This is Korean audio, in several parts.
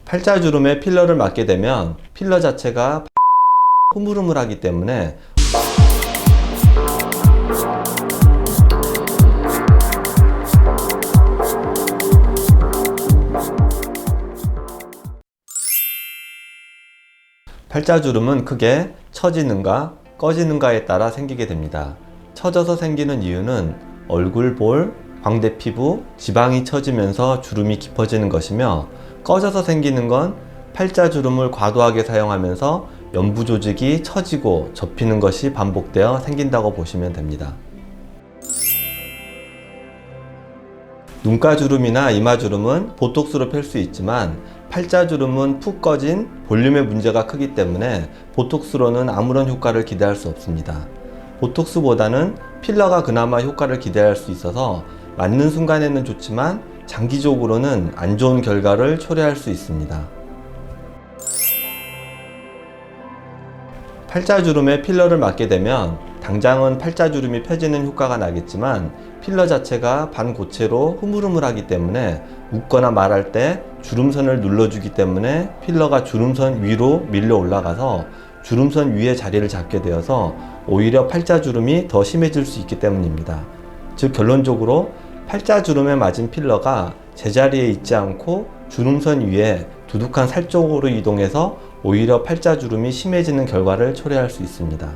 팔자주름에 필러를 맞게 되면 필러 자체가 흐물흐물하기 때문에 팔자주름은 크게 처지는가 꺼지는가에 따라 생기게 됩니다. 처져서 생기는 이유는 얼굴 볼, 광대 피부, 지방이 처지면서 주름이 깊어지는 것이며, 꺼져서 생기는 건 팔자주름을 과도하게 사용하면서 연부 조직이 처지고 접히는 것이 반복되어 생긴다고 보시면 됩니다. 눈가주름이나 이마주름은 보톡스로 펼 수 있지만 팔자주름은 푹 꺼진 볼륨의 문제가 크기 때문에 보톡스로는 아무런 효과를 기대할 수 없습니다. 보톡스보다는 필러가 그나마 효과를 기대할 수 있어서 맞는 순간에는 좋지만 장기적으로는 안 좋은 결과를 초래할 수 있습니다. 팔자주름에 필러를 맞게 되면 당장은 팔자주름이 펴지는 효과가 나겠지만 필러 자체가 반고체로 흐물흐물하기 때문에 웃거나 말할 때 주름선을 눌러주기 때문에 필러가 주름선 위로 밀려 올라가서 주름선 위에 자리를 잡게 되어서 오히려 팔자주름이 더 심해질 수 있기 때문입니다. 즉 결론적으로 팔자주름에 맞은 필러가 제자리에 있지 않고 주름선 위에 두둑한 살 쪽으로 이동해서 오히려 팔자주름이 심해지는 결과를 초래할 수 있습니다.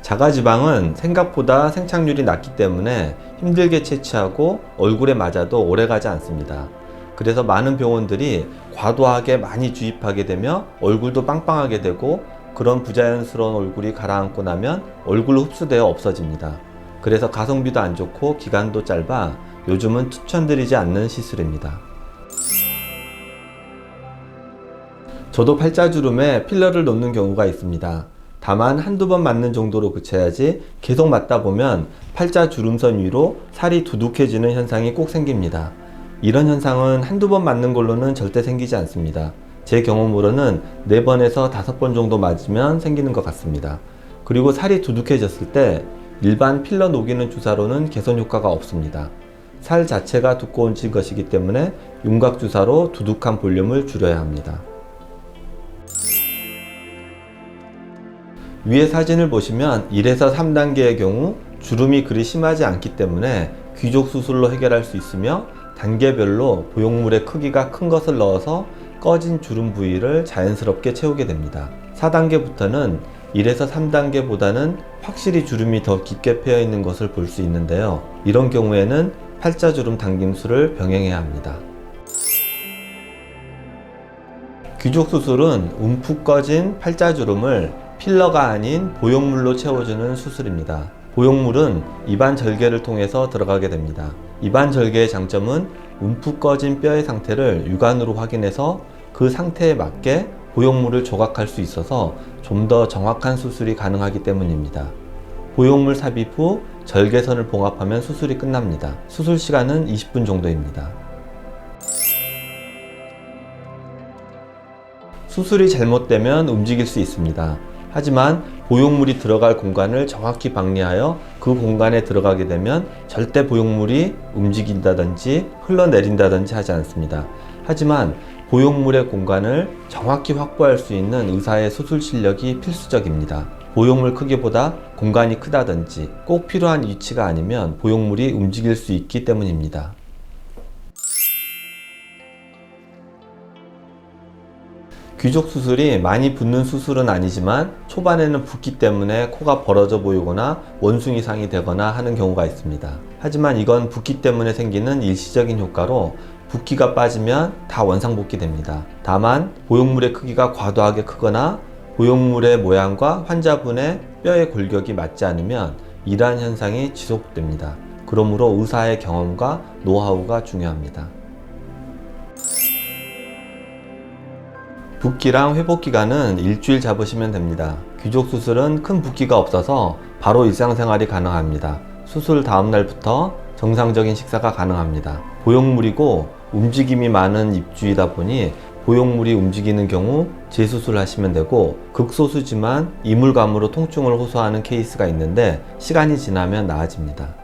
자가지방은 생각보다 생착률이 낮기 때문에 힘들게 채취하고 얼굴에 맞아도 오래가지 않습니다. 그래서 많은 병원들이 과도하게 많이 주입하게 되며 얼굴도 빵빵하게 되고, 그런 부자연스러운 얼굴이 가라앉고 나면 얼굴로 흡수되어 없어집니다. 그래서 가성비도 안 좋고 기간도 짧아 요즘은 추천드리지 않는 시술입니다. 저도 팔자주름에 필러를 놓는 경우가 있습니다. 다만 한두 번 맞는 정도로 그쳐야지 계속 맞다 보면 팔자주름선 위로 살이 두둑해지는 현상이 꼭 생깁니다. 이런 현상은 한두 번 맞는 걸로는 절대 생기지 않습니다. 제 경험으로는 4번에서 5번 정도 맞으면 생기는 것 같습니다. 그리고 살이 두둑해졌을 때 일반 필러 녹이는 주사로는 개선 효과가 없습니다. 살 자체가 두꺼워진 것이기 때문에 윤곽 주사로 두둑한 볼륨을 줄여야 합니다. 위의 사진을 보시면 1에서 3단계의 경우 주름이 그리 심하지 않기 때문에 귀족 수술로 해결할 수 있으며, 단계별로 보형물의 크기가 큰 것을 넣어서 꺼진 주름 부위를 자연스럽게 채우게 됩니다. 4단계부터는 1에서 3단계보다는 확실히 주름이 더 깊게 패여 있는 것을 볼 수 있는데요. 이런 경우에는 팔자주름 당김술을 병행해야 합니다. 귀족 수술은 움푹 꺼진 팔자주름을 필러가 아닌 보형물로 채워주는 수술입니다. 보형물은 입안 절개를 통해서 들어가게 됩니다. 입안 절개의 장점은 움푹 꺼진 뼈의 상태를 육안으로 확인해서 그 상태에 맞게 보형물을 조각할 수 있어서 좀 더 정확한 수술이 가능하기 때문입니다. 보형물 삽입 후 절개선을 봉합하면 수술이 끝납니다. 수술 시간은 20분 정도입니다. 수술이 잘못되면 움직일 수 있습니다. 하지만 보형물이 들어갈 공간을 정확히 방리하여 그 공간에 들어가게 되면 절대 보형물이 움직인다든지 흘러내린다든지 하지 않습니다. 하지만 보형물의 공간을 정확히 확보할 수 있는 의사의 수술 실력이 필수적입니다. 보형물 크기보다 공간이 크다든지 꼭 필요한 위치가 아니면 보형물이 움직일 수 있기 때문입니다. 귀족 수술이 많이 붓는 수술은 아니지만 초반에는 붓기 때문에 코가 벌어져 보이거나 원숭이상이 되거나 하는 경우가 있습니다. 하지만 이건 붓기 때문에 생기는 일시적인 효과로 붓기가 빠지면 다 원상복귀 됩니다. 다만 보형물의 크기가 과도하게 크거나 보형물의 모양과 환자분의 뼈의 골격이 맞지 않으면 이러한 현상이 지속됩니다. 그러므로 의사의 경험과 노하우가 중요합니다. 붓기랑 회복 기간은 일주일 잡으시면 됩니다. 귀족 수술은 큰 붓기가 없어서 바로 일상생활이 가능합니다. 수술 다음 날부터 정상적인 식사가 가능합니다. 보형물이고 움직임이 많은 입주이다 보니 보형물이 움직이는 경우 재수술하시면 되고, 극소수지만 이물감으로 통증을 호소하는 케이스가 있는데 시간이 지나면 나아집니다.